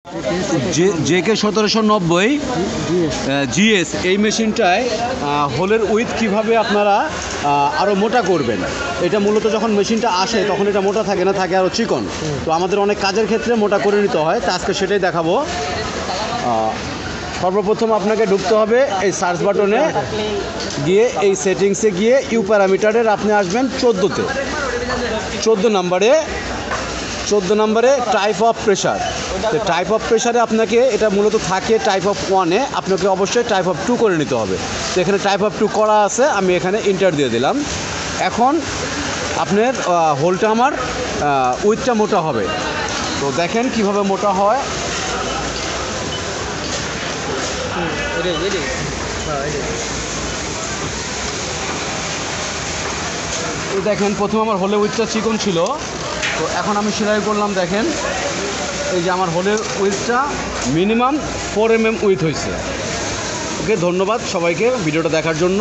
JK 1790 GS এই মেশিনটায় হোলের with কিভাবে আপনারা আরও মোটা করবেন। এটা মূলত যখন মেশিনটা আসে তখন এটা মোটা থাকে না, থাকে আরও চিকন। তো আমাদের অনেক কাজের ক্ষেত্রে মোটা করে নিতে হয়, তো আজকে সেটাই দেখাবো। সর্বপ্রথম আপনাকে ঢুকতে হবে এই সার্চ বাটনে গিয়ে, এই সেটিংসে গিয়ে ইউ প্যারামিটারের আপনি আসবেন 14তে, 14 নম্বরে টাইপ অফ প্রেশার। তো টাইপ অফ প্রেশারে আপনাকে এটা মূলত থাকে টাইপ অফ 1-এ, আপনাকে অবশ্যই টাইপ অফ 2 করে নিতে হবে। তো এখানে টাইপ অফ 2 করা আছে, আমি এখানে ইন্টার দিয়ে দিলাম। এখন আপনার হোলটা আমার উইথটা মোটা হবে। তো দেখেন কিভাবে মোটা হয়। তো দেখেন প্রথমে আমার হোলের উইথটা চিকন ছিল, তো এখন আমি সেলাই করলাম। দেখেন এই যে আমার হোলের উইথটা মিনিমাম 4 mm উইথ হয়েছে। ওকে, ধন্যবাদ সবাইকে ভিডিওটা দেখার জন্য।